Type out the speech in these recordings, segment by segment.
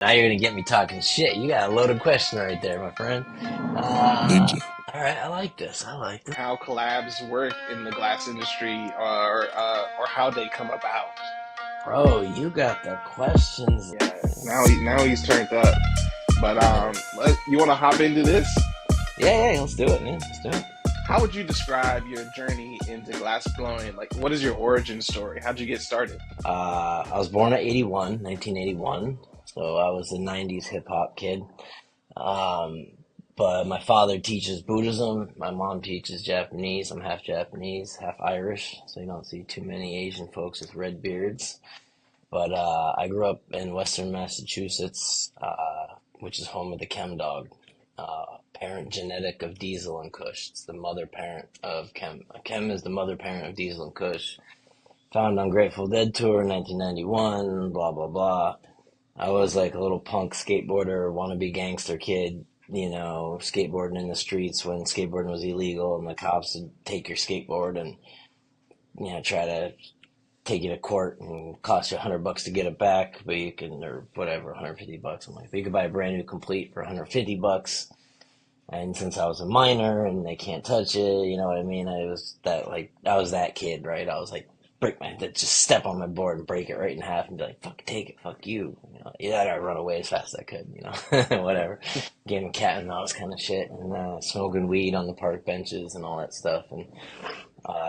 Now you're gonna get me talking shit. You got a loaded question right there, my friend. Uh, Thank you. all right, I like this. I like this. How collabs work in the glass industry, or how they come about. Bro, you got the questions. Yeah, now he's turned up. But you want to hop into this? Yeah, let's do it, man. Let's do it. How would you describe your journey into glass blowing? Like, what is your origin story? How'd you get started? I was born at 1981. So I was a 90s hip hop kid. Um, but my father teaches Buddhism. My mom teaches Japanese. I'm half Japanese, half Irish. So you don't see too many Asian folks with red beards. But I grew up in Western Massachusetts, which is home of the Chem Dog, parent genetic of Diesel and Kush. It's the mother parent of Chem. Chem is the mother parent of Diesel and Kush. Found on Grateful Dead tour in 1991, blah, blah, blah. I was like a little punk skateboarder, wannabe gangster kid, skateboarding in the streets when skateboarding was illegal and the cops would take your skateboard and, try to take you to court and cost you $100 to get it back, but you can, or whatever, $150. I'm like, but you could buy a brand new complete for $150. And since I was a minor and they can't touch it, you know what I mean? I was that kid, right? I was like, just step on my board and break it right in half and be like, fuck, take it, fuck you. Yeah, I'd run away as fast as I could, whatever. Game of cat and mouse kind of shit. And smoking weed on the park benches and all that stuff. And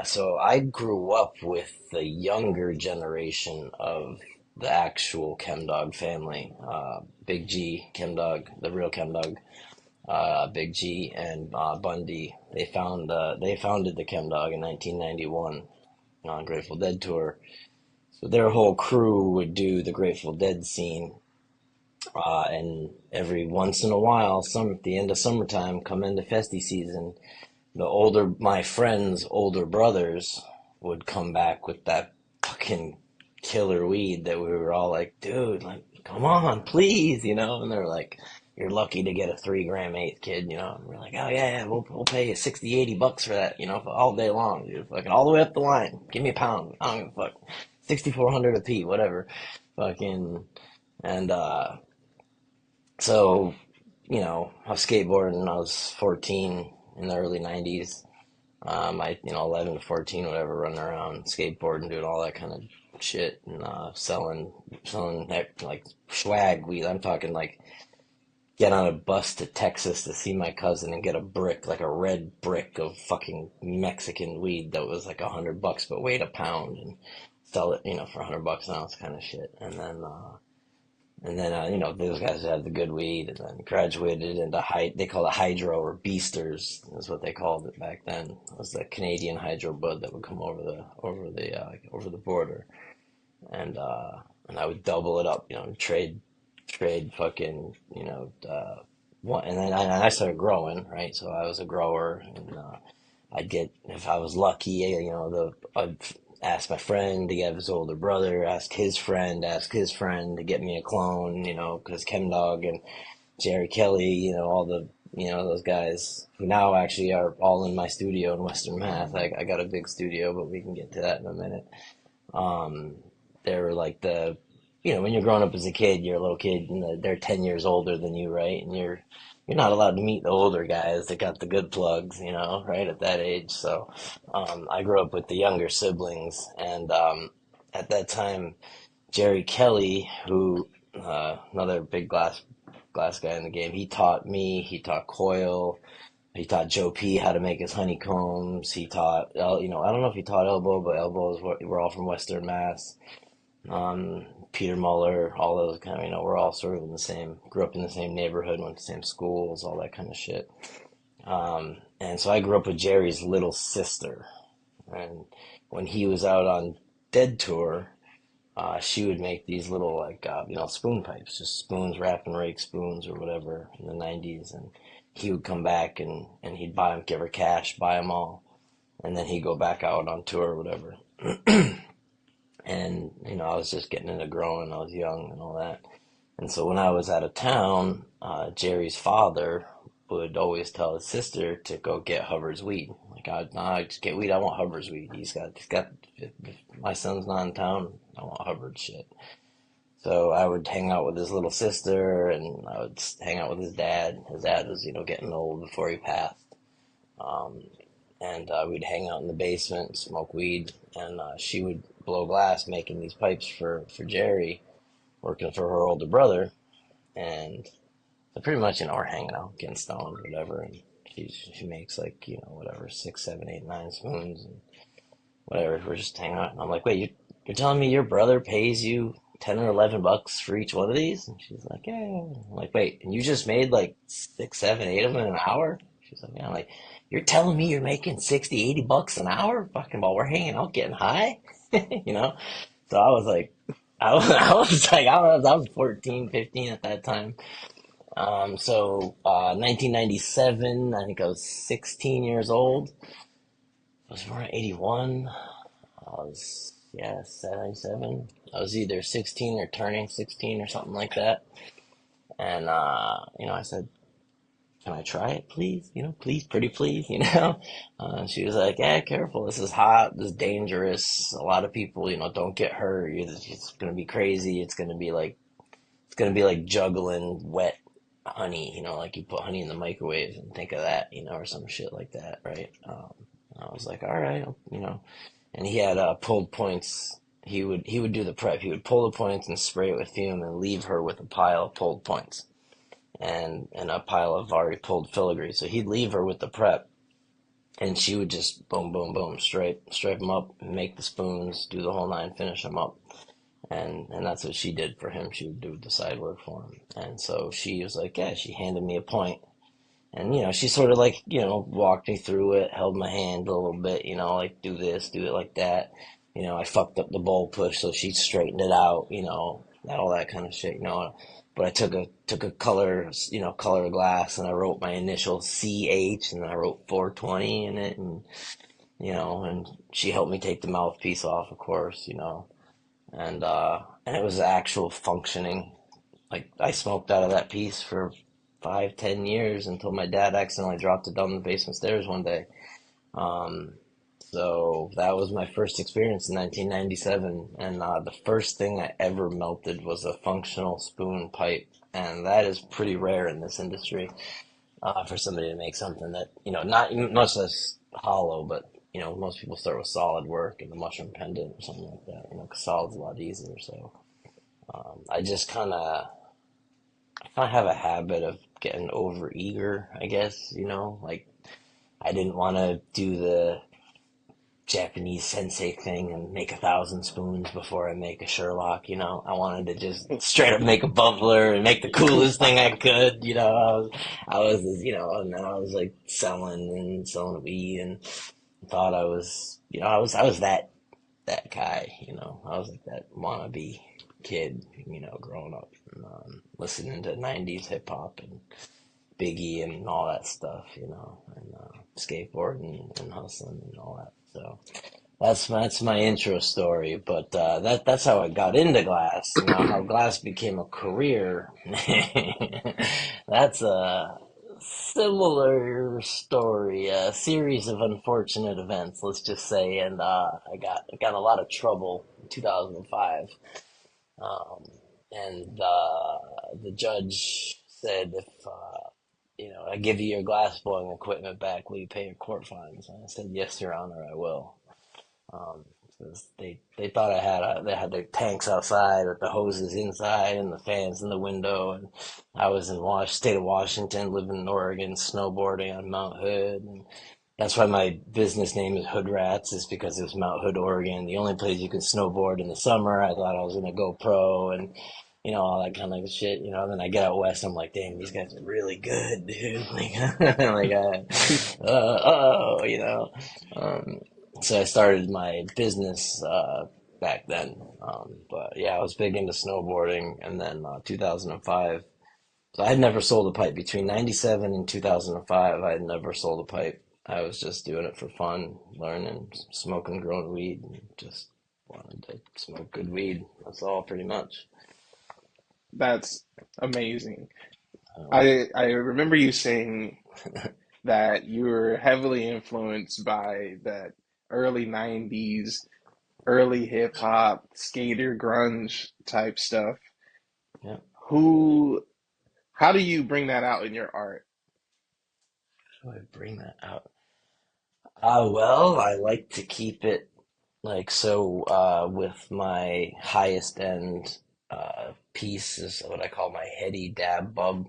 so I grew up with the younger generation of the actual Chemdog family. Big G, Chemdog, the real Chemdog, Big G, and Bundy. They founded the Chemdog in 1991 on Grateful Dead tour. So their whole crew would do the Grateful Dead scene, and every once in a while, some at the end of summertime, come into festy season, my friends' older brothers would come back with that fucking killer weed that we were all like, dude, like, come on, please, and they're like, you're lucky to get a 3 gram eighth, kid, and we're like, oh yeah, we'll pay you 60, $80 for that, all day long, dude, fucking all the way up the line, give me a pound, I don't give a fuck, 6,400 a pee, whatever, fucking, and so, I was skateboarding when I was 14 in the early 90s. 11 to 14, whatever, running around skateboarding, doing all that kind of shit, and selling like swag weed. I'm talking like get on a bus to Texas to see my cousin and get a brick, like a red brick of fucking Mexican weed that was like $100, but weighed a pound, and sell it, for $100 an ounce, kind of shit. And then, those guys had the good weed, and then graduated into they call it hydro, or beasters is what they called it back then. It was the Canadian hydro bud that would come over the border, and I would double it up, trade fucking, and then I started growing, right? So I was a grower, and I'd get, if I was lucky, I'd ask my friend to get his older brother, ask his friend to get me a clone, because Chemdog and Jerry Kelly, all the, those guys who now actually are all in my studio in Western Mass. I got a big studio, but we can get to that in a minute. Um, they were like when you're growing up as a kid, you're a little kid, and they're 10 years older than you, right? And you're not allowed to meet the older guys that got the good plugs, right at that age. So, I grew up with the younger siblings, and at that time, Jerry Kelly, who another big glass guy in the game, he taught Coil, he taught Joe P how to make his honeycombs. He taught, I don't know if he taught Elbow, but Elbows we're all from Western Mass. Peter Muller, all those kind of, we're all sort of grew up in the same neighborhood, went to the same schools, all that kind of shit. And so I grew up with Jerry's little sister. And when he was out on Dead Tour, she would make these little, like, spoon pipes, just spoons, wrap and rake spoons or whatever in the 90s. And he would come back and he'd buy them, give her cash, buy them all. And then he'd go back out on tour or whatever. And, I was just getting into growing. I was young and all that. And so when I was out of town, Jerry's father would always tell his sister to go get Hubbard's weed. Like, I just get weed. I want Hubbard's weed. If my son's not in town, I want Hubbard's shit. So I would hang out with his little sister, and I would hang out with his dad. His dad was, getting old before he passed. Um, and we'd hang out in the basement, smoke weed, and she would blow glass, making these pipes for Jerry, working for her older brother. And so pretty much, we're hanging out, getting stoned, whatever. And she makes like, whatever, six, seven, eight, nine spoons, and whatever. We're just hanging out. And I'm like, wait, you're telling me your brother pays you 10 or 11 bucks for each one of these? And she's like, yeah. I'm like, wait, and you just made like six, seven, eight of them in an hour? She's like, yeah. I'm like, you're telling me you're making 60, 80 bucks an hour? Fucking while we're hanging out getting high? you know? So I was like, I was 14, 15 at that time. 1997, I think I was 16 years old. I was born in 81. I was, yeah, 77. I was either 16 or turning 16 or something like that. And, I said, can I try it, please? Please, pretty please, She was like, yeah, careful. This is hot. This is dangerous. A lot of people, don't get hurt. It's going to be crazy. It's going to be like juggling wet honey, like you put honey in the microwave and think of that, or some shit like that, right? I was like, all right, and he had pulled points. He would do the prep. He would pull the points and spray it with fume and leave her with a pile of pulled points and a pile of already pulled filigree. So he'd leave her with the prep, and she would just boom, boom, boom, stripe them up, make the spoons, do the whole nine, finish them up. And that's what she did for him. She would do the side work for him. And so she was like, yeah, she handed me a point. And, she sort of like, walked me through it, held my hand a little bit, like do this, do it like that. I fucked up the bowl push, so she straightened it out, all that kind of shit, But I took a color glass, and I wrote my initial CH, and I wrote 420 in it, and she helped me take the mouthpiece off, of course, and it was actual functioning. Like I smoked out of that piece for 5, 10 years until my dad accidentally dropped it down the basement stairs one day. Um, so that was my first experience in 1997, and the first thing I ever melted was a functional spoon pipe, and that is pretty rare in this industry for somebody to make something that not much less hollow, but most people start with solid work and the mushroom pendant or something like that. 'Cause solid's a lot easier. So I just kind of have a habit of getting over eager, I guess. Like I didn't want to do the Japanese sensei thing and make 1,000 spoons before I make a Sherlock. I wanted to just straight up make a bubbler and make the coolest thing I could. And then I was like selling weed and thought I was, I was that guy. I was like that wannabe kid, growing up and listening to '90s hip hop and Biggie and all that stuff, and skateboarding and hustling and all that. So that's my intro story, but that's how I got into glass. Now, how glass became a career, that's a similar story, a series of unfortunate events, let's just say, and I got in a lot of trouble in 2005, um, and the judge said if I give you your glass blowing equipment back, will you pay your court fines? And I said, yes, Your Honor, I will. Um, 'Cause they thought they had the tanks outside with the hoses inside and the fans in the window, and I was in state of Washington, living in Oregon, snowboarding on Mount Hood, and that's why my business name is Hood Rats, is because it was Mount Hood, Oregon, the only place you can snowboard in the summer. I thought I was gonna go pro and all that kind of shit, and then I get out west, I'm like, damn, these guys are really good, dude. Like, oh, Um, so I started my business back then. But yeah, I was big into snowboarding, and then 2005. So I had never sold a pipe between '97 and 2005. I had never sold a pipe. I was just doing it for fun, learning, smoking, growing weed, and just wanted to smoke good weed. That's all, pretty much. That's amazing. Um, I remember you saying that you were heavily influenced by that early 90s, early hip hop, skater grunge type stuff. Yeah. Who, how do you bring that out in your art? How do I bring that out? Well, I like to keep it like so. With my highest end piece is what I call my Heady dab bub,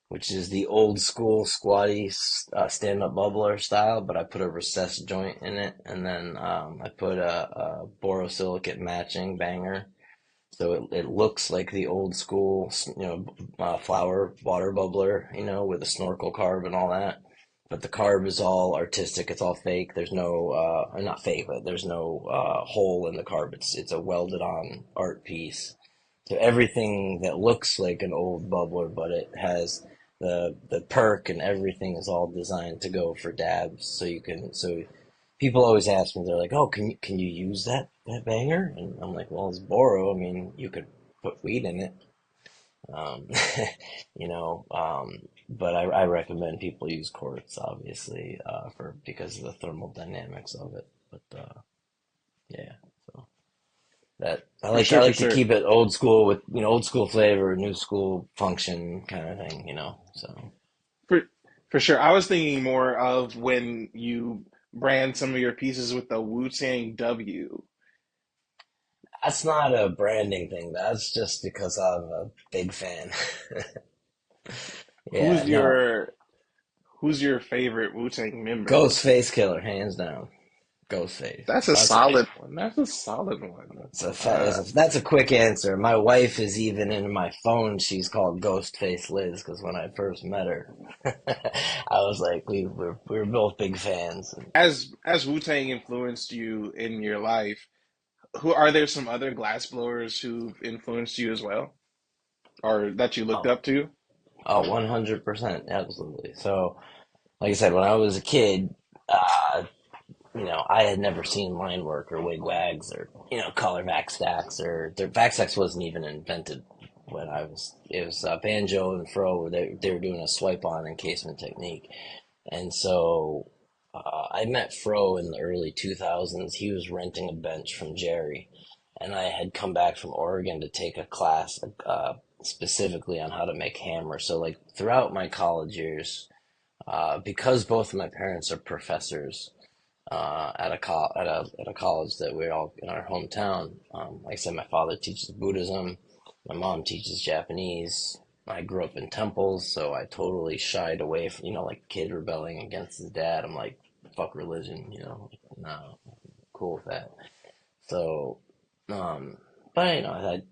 which is the old school squatty stand up bubbler style, but I put a recessed joint in it, and then I put a borosilicate matching banger. So it looks like the old school, flower water bubbler, with a snorkel carb and all that. But the carb is all artistic. It's all fake. There's no, not fake, but there's no hole in the carb. It's a welded on art piece. So everything that looks like an old bubbler, but it has the perk and everything is all designed to go for dabs. So people always ask me, they're like, "Oh, can you use that banger?" And I'm like, "Well, it's Boro. I mean, you could put weed in it, um, you know." But I recommend people use quartz, obviously, for because of the thermal dynamics of it. But yeah, so that I For like I sure, for like to sure. keep it old school with old school flavor, new school function kind of thing, So For for sure. I was thinking more of when you brand some of your pieces with the Wu-Tang W. that's not a branding thing. That's just because I'm a big fan. Yeah, Who's no. your who's your favorite Wu-Tang member? Ghostface Killer, hands down. Ghostface. That's a That's solid one. That's a solid one. that's a quick answer. My wife is even in my phone. She's called Ghostface Liz because when I first met her, I was like, we were both big fans. As Wu-Tang influenced you in your life, who are there some other glassblowers who've influenced you as well, or that you looked Oh, up to? oh, 100%, absolutely. So, like I said, when I was a kid, uh, I had never seen line work or wig wags or, color vac stacks or the vac stacks wasn't even invented when it was Banjo and Fro, they were doing a swipe on encasement technique. And so I met Fro in the early 2000s. He was renting a bench from Jerry. And I had come back from Oregon to take a class specifically on how to make hammers. So, like, throughout my college years, because both of my parents are professors, at a college that we're all in our hometown. Like I said, my father teaches Buddhism, my mom teaches Japanese. I grew up in temples, so I totally shied away from like a kid rebelling against his dad. I'm like, fuck religion, no, cool with that. So, um, but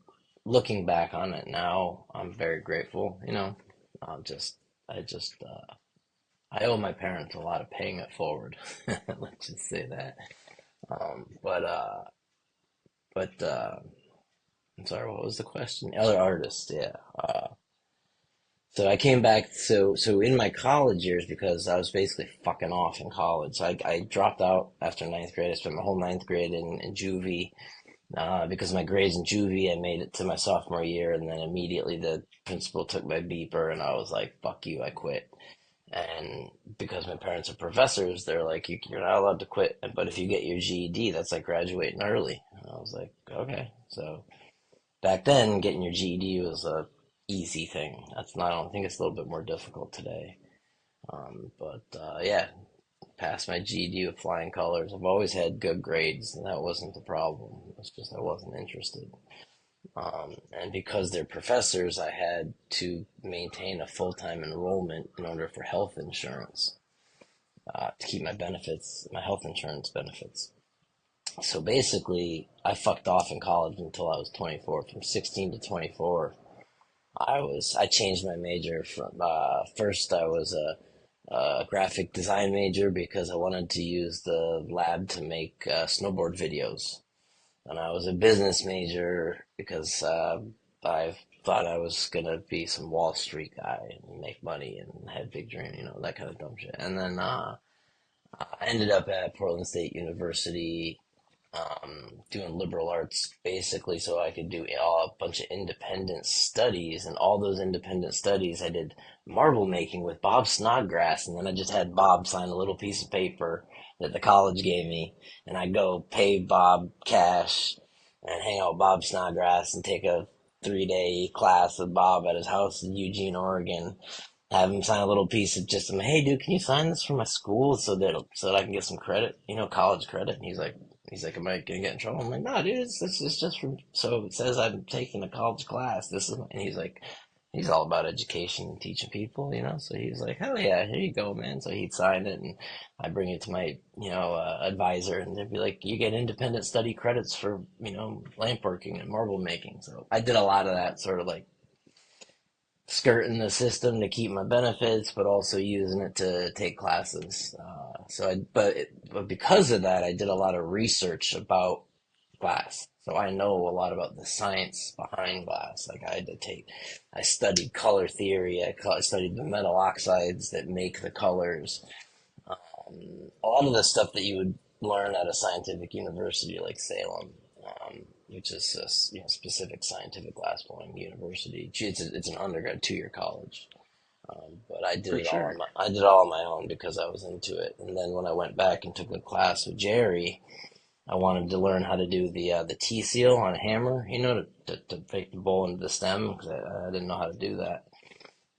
looking back on it now, I'm very grateful. I'm just I just I owe my parents a lot of paying it forward. Let's just say that. But I'm sorry, what was the question? Other artists, yeah. So I came back. So in my college years, because I was basically fucking off in college, so I dropped out after ninth grade. I spent my whole ninth grade in juvie. Because of my grades in juvie, I made it to my sophomore year, and then immediately the principal took my beeper, and I was like, "Fuck you, I quit." And because my parents are professors, they're like, you're not allowed to quit. But if you get your GED, that's like graduating early. And I was like, okay. So back then, getting your GED was a easy thing. That's not. I don't think it's a little bit more difficult today. But yeah, passed my GED with flying colors. I've always had good grades, and that wasn't the problem. It's just I wasn't interested. And because they're professors, I had to maintain a full-time enrollment in order for health insurance, to keep my health insurance benefits. So basically, I fucked off in college until I was 24. From 16 to 24, I changed my major from, first I was a graphic design major because I wanted to use the lab to make snowboard videos. And I was a business major because I thought I was gonna be some Wall Street guy and make money and had big dream, that kind of dumb shit. And then I ended up at Portland State University, doing liberal arts basically so I could do a bunch of independent studies. And all those independent studies, I did marble making with Bob Snodgrass. And then I just had Bob sign a little piece of paper that the college gave me. And I go pay Bob cash and hang out with Bob Snodgrass and take a 3-day class with Bob at his house in Eugene, Oregon. Have him sign a little piece of just, hey, dude, can you sign this for my school so that I can get some credit, college credit? And he's like, am I gonna get in trouble? I'm like, no, dude, it's just from, so it says I'm taking a college class. And he's like, he's all about education and teaching people, So he's like, hell yeah, here you go, man. So he'd sign it, and I bring it to my, advisor, and they'd be like, you get independent study credits for, lamp working and marble making. So I did a lot of that sort of like skirting the system to keep my benefits, but also using it to take classes. But because of that, I did a lot of research about glass. So I know a lot about the science behind glass. Like I studied color theory. I studied the metal oxides that make the colors. A lot of the stuff that you would learn at a scientific university like Salem, which is a specific scientific glassblowing university. It's an undergrad 2-year college. But I did For it all sure. I did it all on my own because I was into it. And then when I went back and took a class with Jerry, I wanted to learn how to do the T seal on a hammer, to fake the bowl into the stem because I didn't know how to do that.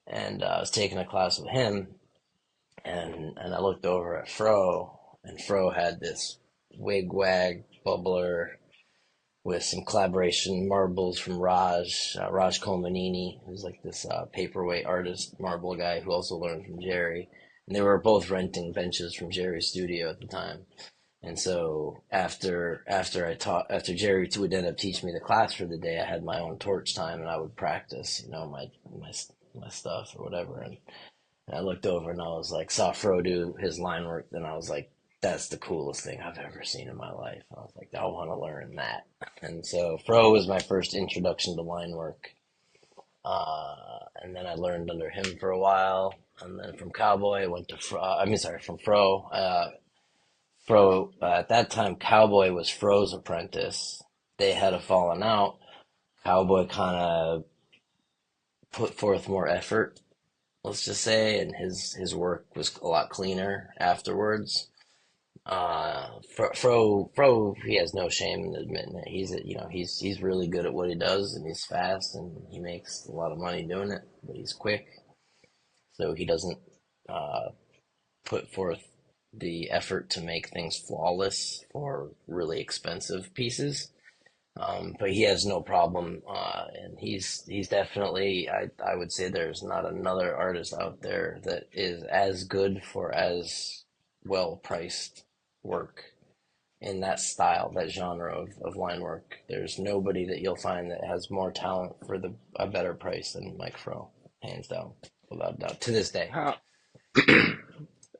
And I was taking a class with him, and I looked over at Fro, and Fro had this wig wag bubbler with some collaboration marbles from Raj Colmanini, who's like this paperweight artist marble guy who also learned from Jerry. And they were both renting benches from Jerry's studio at the time. And so after Jerry would end up teaching me the class for the day, I had my own torch time and I would practice, my my stuff or whatever. And I looked over and I was like, saw Fro do his line work, and I was like, that's the coolest thing I've ever seen in my life. I was like, I want to learn that. And so Fro was my first introduction to line work. And then I learned under him for a while. And then from Cowboy, I went to from Fro. At that time, Cowboy was Fro's apprentice. They had a falling out. Cowboy kind of put forth more effort, let's just say, and his work was a lot cleaner afterwards. Fro, he has no shame in admitting it. He's really good at what he does, and he's fast, and he makes a lot of money doing it. But he's quick, so he doesn't uh, put forth the effort to make things flawless for really expensive pieces. But he has no problem, and he's definitely. I would say there's not another artist out there that is as good for as well priced work in that style, that genre of line work. There's nobody that you'll find that has more talent for a better price than Mike Fro, hands down, without a doubt, to this day. How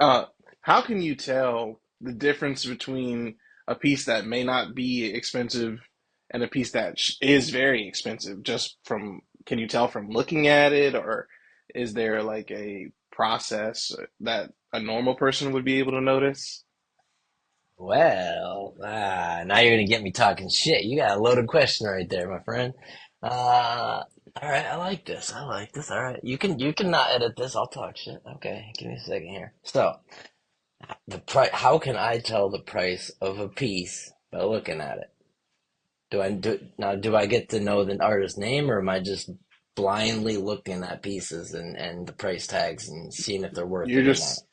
uh how can you tell the difference between a piece that may not be expensive and a piece that is very expensive just from can you tell from looking at it, or is there like a process that a normal person would be able to notice? Well, now you're gonna get me talking shit. You got a loaded question right there, my friend. All right, I like this. I like this. All right, you can not edit this. I'll talk shit. Okay, give me a second here. So, the price. How can I tell the price of a piece by looking at it? Do I get to know the artist's name, or am I just blindly looking at pieces and the price tags and seeing if they're worth You're it or not? just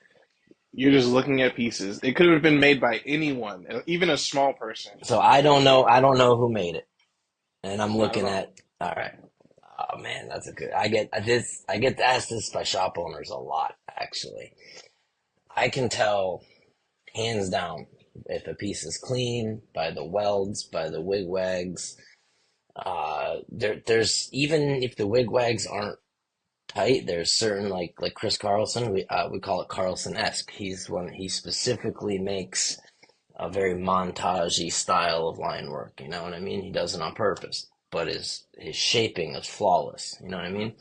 you're just looking at pieces. It could have been made by anyone, even a small person. So I don't know. I don't know who made it, and I'm Not at looking all. at. All right. Oh man, that's a good. I get this. I get asked this by shop owners a lot. Actually, I can tell hands down if a piece is clean by the welds, by the wig wags. There's even if the wig wags aren't tight, there's certain like Chris Carlson. We call it Carlson-esque. He specifically makes a very montagey style of line work. You know what I mean? He does it on purpose, but his shaping is flawless. You know what I mean?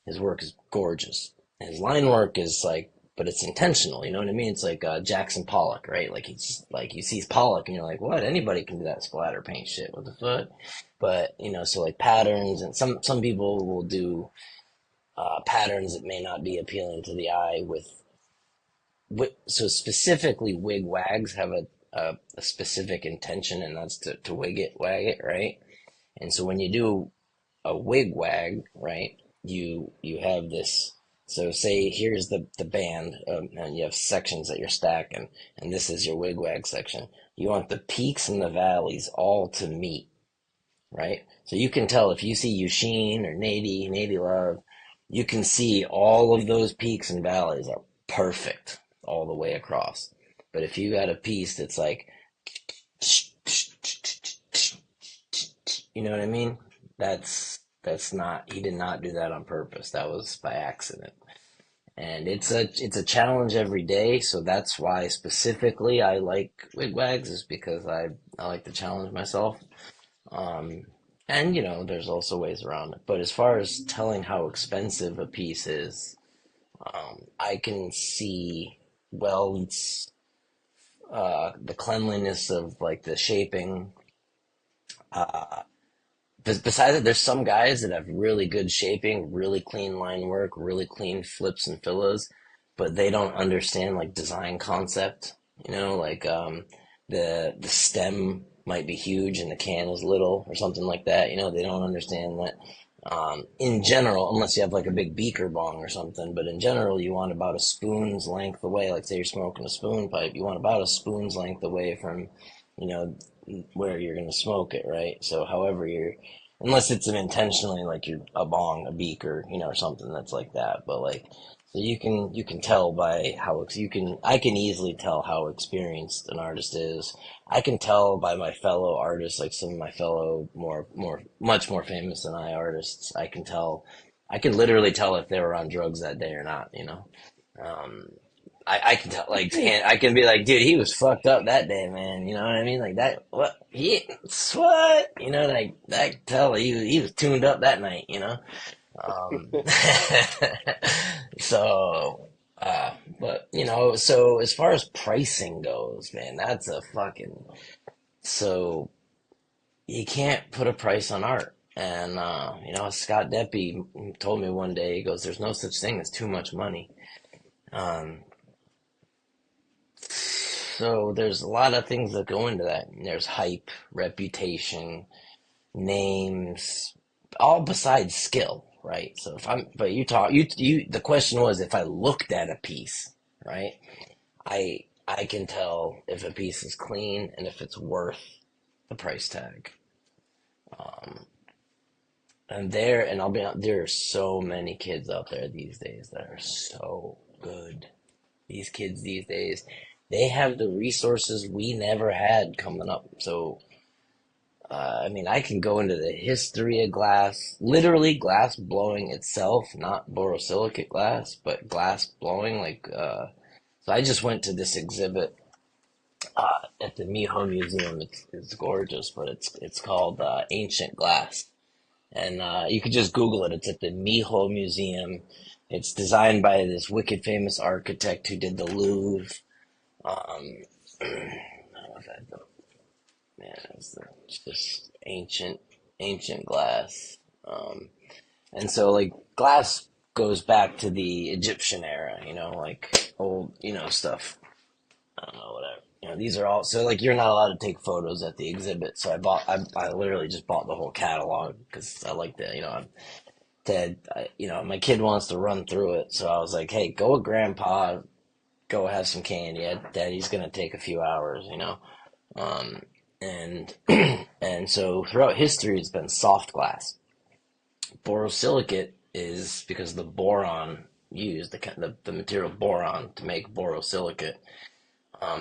His work is gorgeous. His line work is like, but it's intentional. You know what I mean? It's like Jackson Pollock, right? Like he's like you see Pollock and you're like, what? Anybody can do that splatter paint shit. What the fuck? But so like patterns, and some people will do patterns that may not be appealing to the eye so specifically wig wags have a specific intention, and that's to wig it, wag it, right? And so when you do a wigwag, right? You have this. So say here's the band, and you have sections that you're stacking, and this is your wigwag section. You want the peaks and the valleys all to meet, right? So you can tell if you see Eugene or Nady Love, you can see all of those peaks and valleys are perfect all the way across. But if you got a piece that's like, you know what I mean? That's not, he did not do that on purpose. That was by accident. And it's a challenge every day, so that's why specifically I like wigwags is because I like to challenge myself. Um, and there's also ways around it. But as far as telling how expensive a piece is, I can see welds, the cleanliness of like the shaping. Besides it, there's some guys that have really good shaping, really clean line work, really clean flips and fillas, but they don't understand like design concept. Like the stem might be huge and the can is little or something like that. They don't understand that. In general, unless you have like a big beaker bong or something, but in general, you want about a spoon's length away. Like say you're smoking a spoon pipe, you want about a spoon's length away from, you know, where you're gonna smoke it, right? So, however you're, unless it's an intentionally like you're a bong, a beaker, or something that's like that. But like, so you can tell by how I can easily tell how experienced an artist is. I can tell by my fellow artists, like some of my fellow much more famous than I artists. I can literally tell if they were on drugs that day or not. Um, I can tell, like, I can be like, dude, he was fucked up that day, man. You know what I mean? Like that, what? Like I can tell he was tuned up that night. Um, so, but so as far as pricing goes, man, that's a fucking, so you can't put a price on art. And, Scott Deppie told me one day, he goes, there's no such thing as too much money. Um, so there's a lot of things that go into that. There's hype, reputation, names, all besides skill, right? So but the question was if I looked at a piece, right? I can tell if a piece is clean and if it's worth the price tag. Um, and I'll be honest, there are so many kids out there these days that are so good. These kids these days, they have the resources we never had coming up. So, I mean, I can go into the history of glass, literally glass blowing itself, not borosilicate glass, but glass blowing. So I just went to this exhibit at the Miho Museum. It's gorgeous, but it's called Ancient Glass. And you could just Google it. It's at the Miho Museum. It's designed by this wicked famous architect who did the Louvre. Um, I don't know if I, man, it's just ancient glass. And so like glass goes back to the Egyptian era, like old, stuff. I don't know, whatever. These are all so like you're not allowed to take photos at the exhibit. So I literally just bought the whole catalog because I like that, my kid wants to run through it. So I was like, hey, go with grandpa, go have some candy. Daddy's gonna take a few hours. Um, and and so throughout history, it's been soft glass. Borosilicate is because the boron used, the material boron to make borosilicate,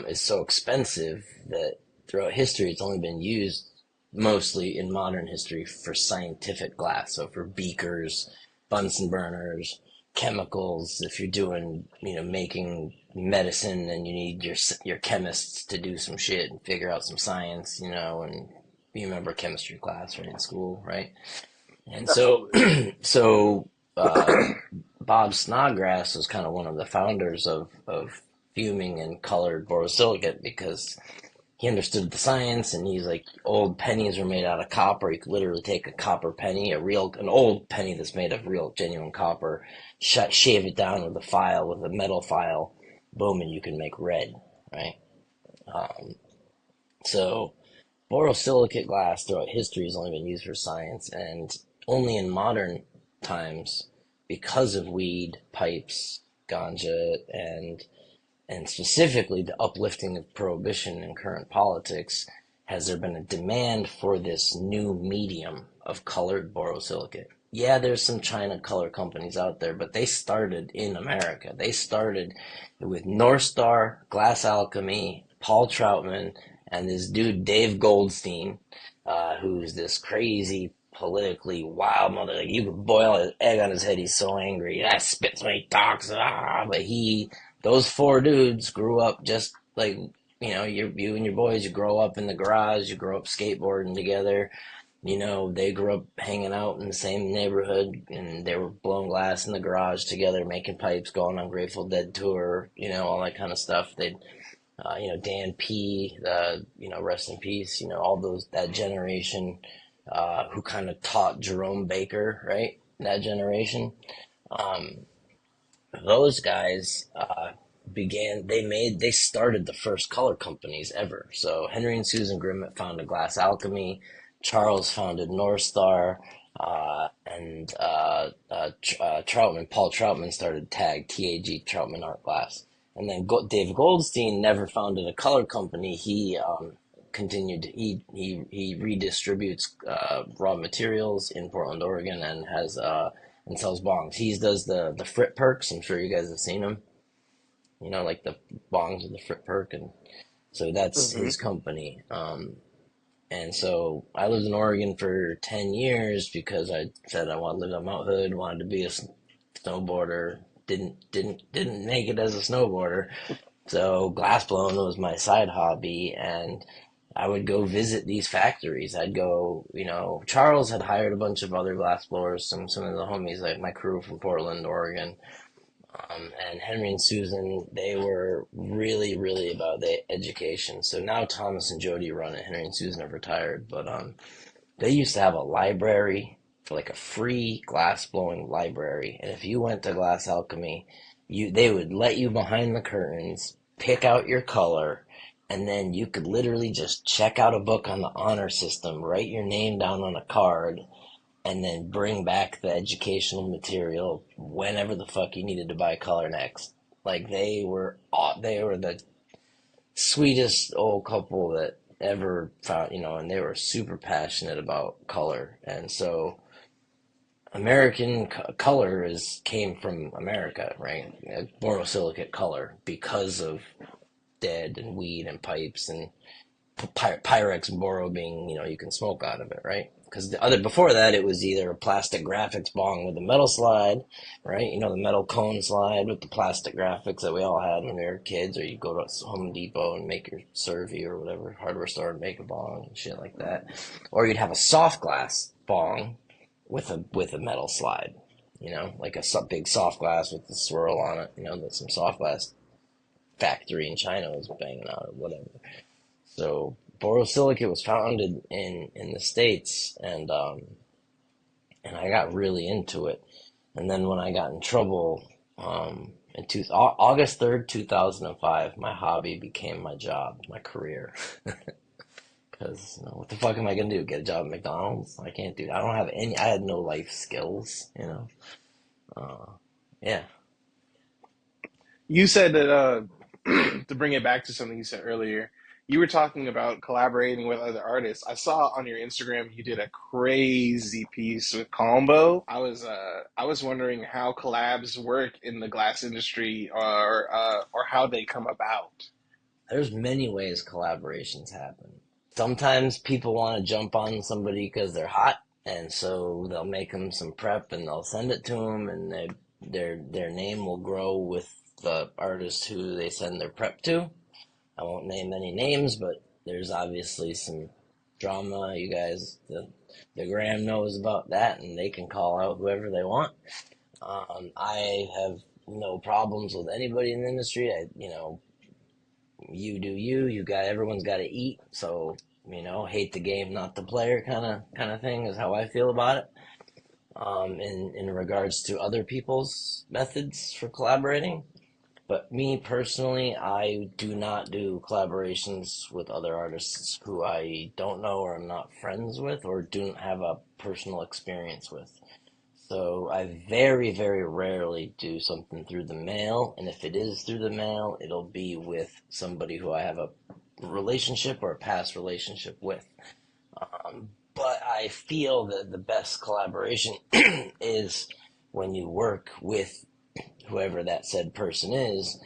is so expensive that throughout history it's only been used mostly in modern history for scientific glass. So for beakers, Bunsen burners, chemicals. If you're doing, making medicine and you need your chemists to do some shit and figure out some science, and you remember chemistry class right in school, right? And so, so Bob Snodgrass was kind of one of the founders of fuming and colored borosilicate because he understood the science, and he's like, old pennies are made out of copper. You could literally take a copper penny, an old penny that's made of real genuine copper, shave it down with with a metal file, boom, and you can make red, right? Um, so borosilicate glass throughout history has only been used for science, and only in modern times, because of weed, pipes, ganja, and specifically the uplifting of prohibition in current politics, has there been a demand for this new medium of colored borosilicate. Yeah, there's some China color companies out there, but they started in America. They started with North Star, Glass Alchemy, Paul Troutman, and this dude Dave Goldstein, who's this crazy, politically wild mother. Like, you could boil an egg on his head. He's so angry. That spits when he talks. But those four dudes grew up just like, you and your boys. You grow up in the garage. You grow up skateboarding together. They grew up hanging out in the same neighborhood, and they were blowing glass in the garage together, making pipes, going on Grateful Dead tour, all that kind of stuff. Dan P, rest in peace, all that generation, who kind of taught Jerome Baker, right? That generation. Um, those guys they started the first color companies ever. So Henry and Susan Grimmett founded Glass Alchemy, Charles founded North Star, Paul Troutman started TAG, Troutman Art Glass. And then Dave Goldstein never founded a color company. He continued. He redistributes raw materials in Portland, Oregon, and sells bongs. He does the Frit Perks. I'm sure you guys have seen him. Like the bongs with the Frit Perk, and so that's Hmm. his company. And so I lived in Oregon for 10 years because I said I wanted to live on Mount Hood, wanted to be a snowboarder. Didn't make it as a snowboarder. So glass blowing was my side hobby, and I would go visit these factories. I'd go, Charles had hired a bunch of other glass blowers, some of the homies, like my crew from Portland, Oregon, and Henry and Susan. They were really, really about the education. So now Thomas and Jody run it. Henry and Susan have retired, but they used to have a library, for like a free glass blowing library. And if you went to Glass Alchemy, they would let you behind the curtains, pick out your color, and then you could literally just check out a book on the honor system, write your name down on a card, and then bring back the educational material whenever the fuck you needed to buy color next. Like, they were the sweetest old couple that ever found, and they were super passionate about color. And so American color came from America, right? Borosilicate color, because of dead and weed and pipes and Pyrex and Boro being, you can smoke out of it, right? Because before that, it was either a plastic graphics bong with a metal slide, right? The metal cone slide with the plastic graphics that we all had when we were kids, or you go to Home Depot and make your Survey or whatever hardware store and make a bong and shit like that. Or you'd have a soft glass bong with a metal slide, like a big soft glass with the swirl on it, that some soft glass factory in China was banging out or whatever. So borosilicate was founded in the States, and I got really into it. And then when I got in trouble, August 3rd, 2005, my hobby became my job, my career. Because what the fuck am I gonna do? Get a job at McDonald's? I can't do that. I don't have any. I had no life skills. Uh, yeah. You said that to bring it back to something you said earlier, you were talking about collaborating with other artists. I saw on your Instagram you did a crazy piece with Combo. I was wondering how collabs work in the glass industry, or how they come about. There's many ways collaborations happen. Sometimes people want to jump on somebody because they're hot, and so they'll make them some prep and they'll send it to them, and their name will grow with the artist who they send their prep to. I won't name any names, but there's obviously some drama. You guys, the Graham knows about that, and they can call out whoever they want. I have no problems with anybody in the industry. You do you. Everyone's got to eat. So, hate the game, not the player, kind of thing is how I feel about it. In regards to other people's methods for collaborating, But me personally, I do not do collaborations with other artists who I don't know or I'm not friends with or don't have a personal experience with. So I very, very rarely do something through the mail, and if it is through the mail, it'll be with somebody who I have a relationship or a past relationship with. But I feel that the best collaboration is when you work with whoever that said person is,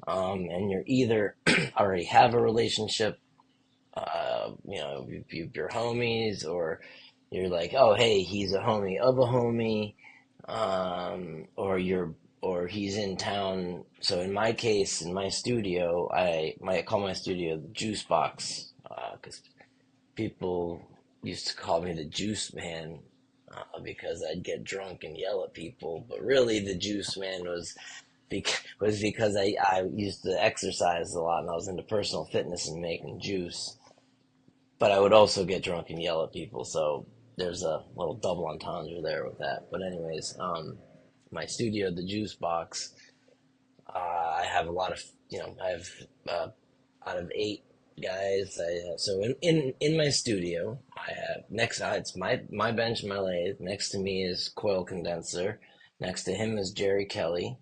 and you're either already have a relationship, you're homies, or you're like, oh, hey, he's a homie of a homie, or he's in town. So in my case, in my studio, I call my studio the Juice Box, because people used to call me the Juice Man, because I'd get drunk and yell at people. But really, the Juice Man was because I used to exercise a lot and I was into personal fitness and making juice. But I would also get drunk and yell at people, so there's a little double entendre there with that. But anyways, my studio, the Juice Box, I have a lot of, I have out of 8 guys. So in my studio, I have next. It's my bench, my lathe. Next to me is coil condenser. Next to him is Jerry Kelly.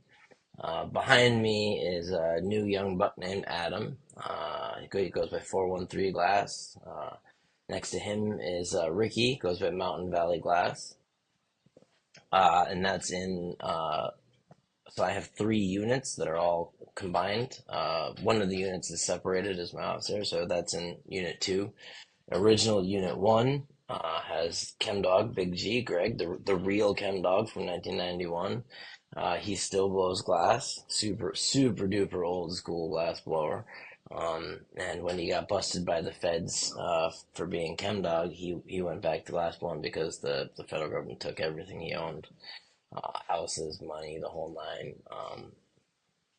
Behind me is a new young buck named Adam. He goes by 413 Glass. Next to him is Ricky, goes by Mountain Valley Glass. And that's in, so I have 3 units that are all combined. One of the units is separated as my officer, so that's in Unit 2. Original Unit 1 has Chemdog Big G, Greg, the real Chemdog from 1991. He still blows glass, super, super duper old school glass blower. And when he got busted by the feds for being Chemdog, he went back to glass blowing because the federal government took everything he owned, houses, money, the whole nine.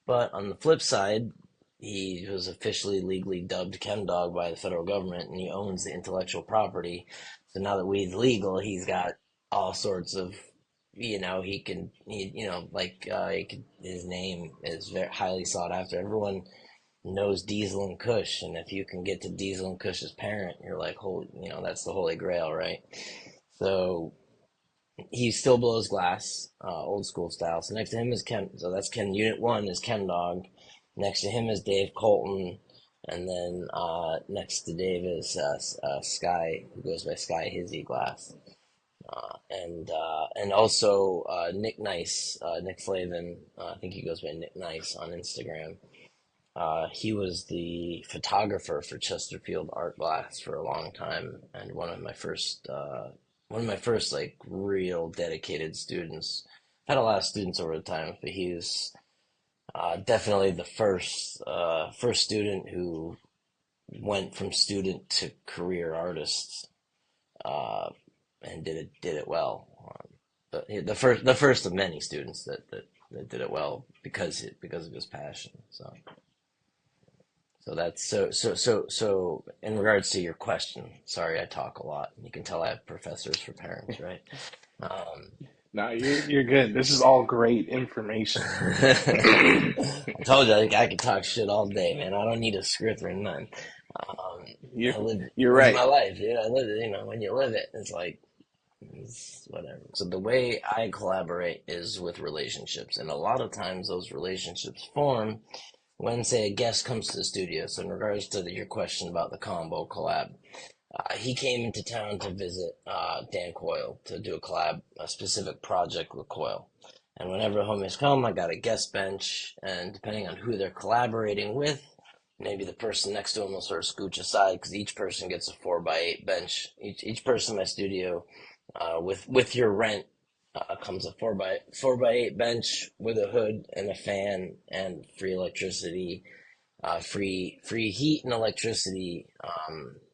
But on the flip side, he was officially legally dubbed Chemdog by the federal government, and he owns the intellectual property. So now that weed's legal, he's got all sorts of, his name is very highly sought after. Everyone knows Diesel and Kush, and if you can get to Diesel and Kush's parent, you're like, holy, that's the holy grail, right? So he still blows glass, old school style. So next to him is Ken. So that's Ken. Unit 1 is Ken Dog. Next to him is Dave Colton, and then next to Dave is Sky, who goes by Sky Hizzy Glass, and also Nick Nice, Nick Flavin. I think he goes by Nick Nice on Instagram. He was the photographer for Chesterfield Art Glass for a long time, and one of my first like real dedicated students. Had a lot of students over the time, but he was definitely the first student who went from student to career artist, uh, and did it well. But the first of many students that did it well because of his passion. So that's so in regards to your question, sorry I talk a lot. You can tell I have professors for parents, right? Um, No, you're good. This is all great information. I told you I could talk shit all day, man. I don't need a script or none. Um, You're I you're live right. my life, dude. I live it. When you live it, it's like it's whatever. So the way I collaborate is with relationships, and a lot of times those relationships form when, say, a guest comes to the studio. So in regards to your question about the combo collab, he came into town to visit Dan Coyle to do a specific project with Coyle. And whenever homies come, I got a guest bench, and depending on who they're collaborating with, maybe the person next to him will sort of scooch aside because each person gets a 4x8 bench. Each person in my studio, with your rent, comes a four by eight bench with a hood and a fan and free electricity, free heat and electricity,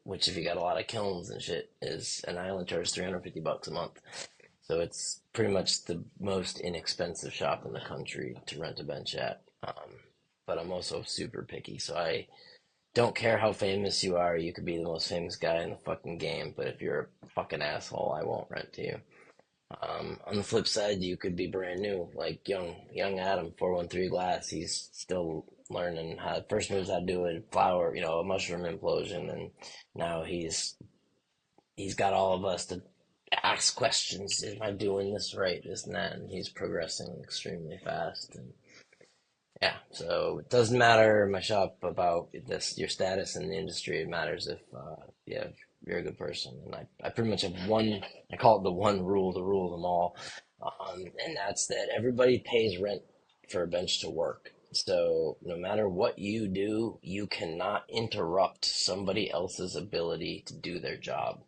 which if you got a lot of kilns and shit is, and I only charge $350 a month. So it's pretty much the most inexpensive shop in the country to rent a bench at. But I'm also super picky, so I don't care how famous you are. You could be the most famous guy in the fucking game, but if you're a fucking asshole, I won't rent to you. On the flip side, you could be brand new, like young Adam, 413 glass. He's still learning how first moves how to do it, flower, a mushroom implosion, and now he's got all of us to ask questions. Am I doing this right? This and that, and he's progressing extremely fast. And yeah, so it doesn't matter in my shop about this your status in the industry. It matters if you're a good person. And I pretty much have one. I call it the one rule to rule them all, and that's that everybody pays rent for a bench to work. So no matter what you do, you cannot interrupt somebody else's ability to do their job.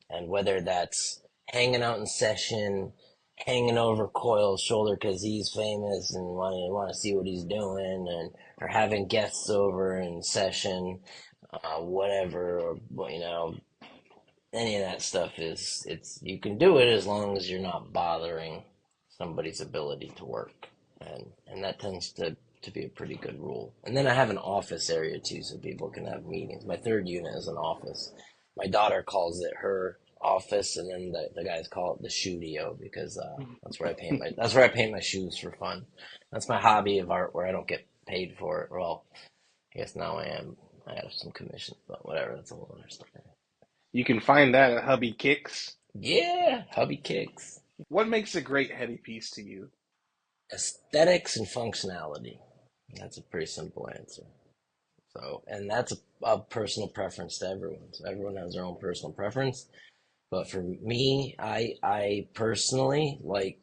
And whether that's hanging out in session, hanging over Coyle's shoulder because he's famous and want to see what he's doing, and or having guests over in session, whatever, or any of that stuff it's you can do it as long as you're not bothering somebody's ability to work, and that tends to be a pretty good rule. And then I have an office area too, so people can have meetings. My third unit is an office. My daughter calls it her office, and then the guys call it the studio because that's where I paint my shoes for fun. That's my hobby of art where I don't get paid for it. Well, I guess now I am. I have some commissions, but whatever. That's a whole other story. You can find that at Hubby Kicks. Yeah, hubby kicks. What makes a great heady piece to you? Aesthetics and functionality. That's a pretty simple answer. So, and that's a personal preference to everyone. So everyone has their own personal preference. But for me, I personally like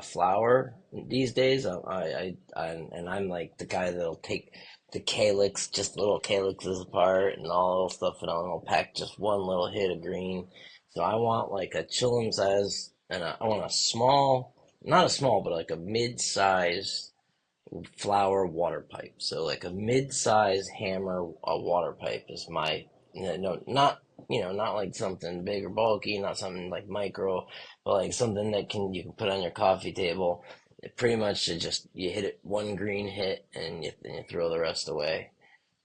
flour these days. And I'm like the guy that'll take the calyx, just little calyxes apart and all little stuff, and I'll pack just one little hit of green. So I want like a chillum size, and I want a small, not a small, but like a mid-size flower water pipe. So like a mid-size hammer water pipe is my no, not not like something big or bulky, not something like micro, but like something that you can put on your coffee table. It pretty much it just you hit it one green hit and you throw the rest away.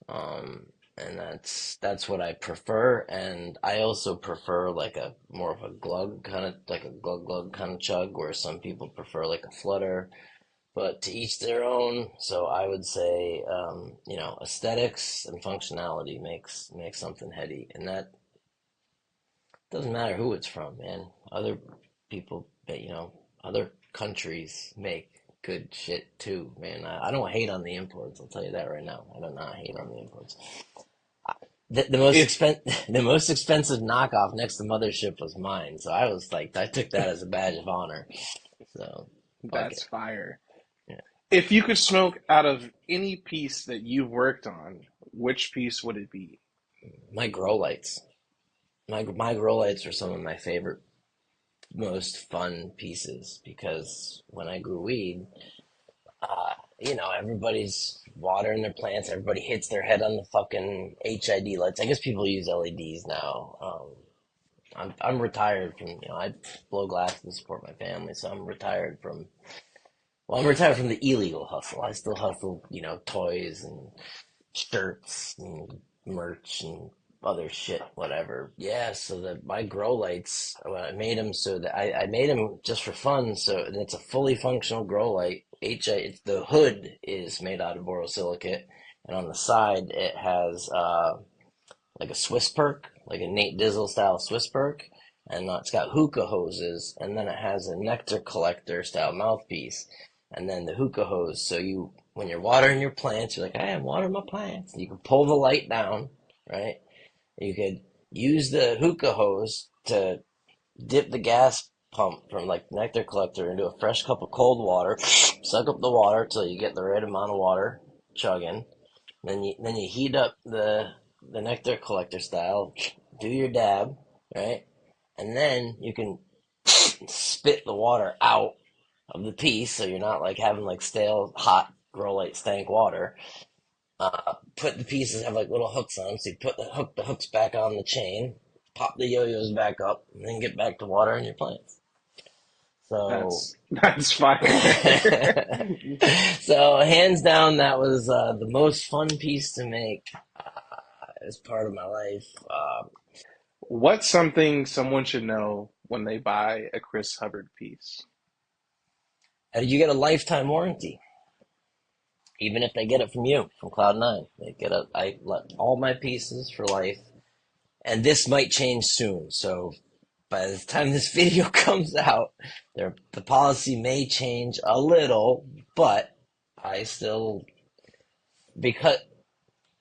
Um, and that's what I prefer. And I also prefer like a more of a glug kind of like a glug kind of chug, where some people prefer like a flutter, but to each their own. So I would say, aesthetics and functionality makes something heady, and that doesn't matter who it's from, man. Other people, other countries make good shit too, man. I don't hate on the imports. I'll tell you that right now. I do not hate on the imports. The most If the most expensive knockoff next to Mothership was mine, so I was like, I took that as a badge of honor. So fuck that's it. fire. Yeah. If you could smoke out of any piece that you've worked on, which piece would it be? My grow lights. My grow lights are some of my favorite, most fun pieces because when I grew weed, everybody's watering their plants. Everybody hits their head on the fucking HID lights. I guess people use LEDs now. I'm retired from I blow glass to support my family, so I'm retired from the illegal hustle. I still hustle, toys and shirts and merch and other shit, whatever. Yeah, so my grow lights, I made them so that I made them just for fun. So and it's a fully functional grow light. The hood is made out of borosilicate, and on the side it has like a Swiss perk, like a Nate Dizzle style Swiss perk, and it's got hookah hoses, and then it has a nectar collector style mouthpiece, and then the hookah hose. So when you're watering your plants, you're like, hey, I'm watering my plants. You can pull the light down, right? You could use the hookah hose to dip the gas pump from like nectar collector into a fresh cup of cold water, suck up the water till you get the right amount of water chugging. Then you heat up the nectar collector style, do your dab, right? And then you can spit the water out of the piece so you're not like having like stale, hot, grow light stank water. Put the pieces have like little hooks on them, so you put the hooks back on the chain, pop the yo-yos back up, and then get back to watering your plants. So, That's fire. so hands down, that was the most fun piece to make as part of my life. What's something someone should know when they buy a Chris Hubbard piece? You get a lifetime warranty, even if they get it from you, from Cloud9. They get a I let all my pieces for life, and this might change soon. So by the time this video comes out, the policy may change a little, but I still because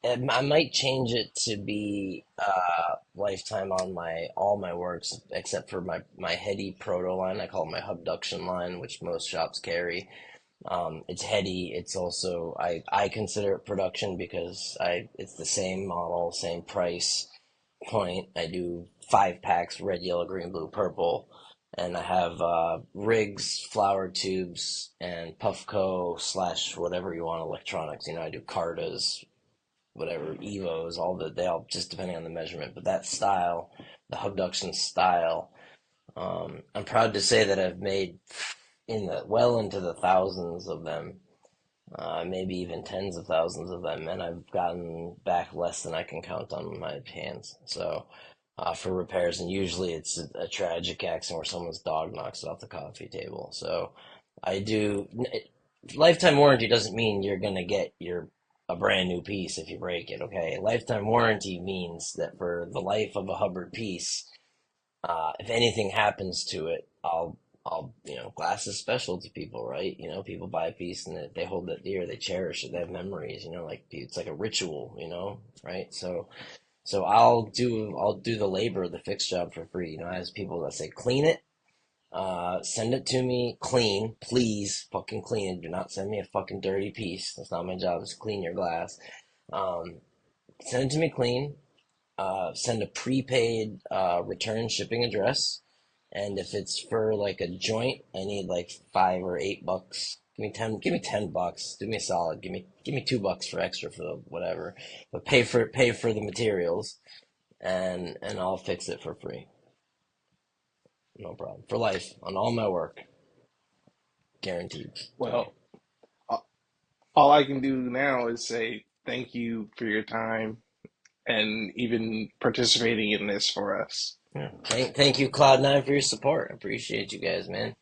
I might change it to be lifetime on my all my works except for my Heady proto line. I call it my Hubduction line, which most shops carry. It's Heady. It's also I consider it production because I it's the same model, same price point. I do 5 packs, red, yellow, green, blue, purple, and I have rigs, flower tubes, and Puffco slash whatever you want electronics. I do Cartas, whatever Evos, they all just depending on the measurement. But that style, the Hubduction style, I'm proud to say that I've made well into the thousands of them, maybe even tens of thousands of them, and I've gotten back less than I can count on my hands. So, for repairs, and usually it's a tragic accident where someone's dog knocks it off the coffee table. So, I do. Lifetime warranty doesn't mean you're gonna get a brand new piece if you break it. Okay, lifetime warranty means that for the life of a Hubbard piece, if anything happens to it, glass is special to people, right? People buy a piece and they hold it dear, they cherish it, they have memories, like it's like a ritual, right? So I'll do the labor of the fix job for free. I have people that say, clean it, send it to me clean, please, fucking clean it. Do not send me a fucking dirty piece. That's not my job, is to clean your glass. Um, Send it to me clean. Send a prepaid return shipping address. And if it's for like a joint, I need like $5 or $8. Give me $10. Do me a solid. Give me $2 for extra for the whatever. But pay for the materials, and I'll fix it for free. No problem. For life on all my work, guaranteed. So Well, all I can do now is say thank you for your time and even participating in this for us. yeah. Thank you, Cloud9, for your support. I appreciate you guys, man.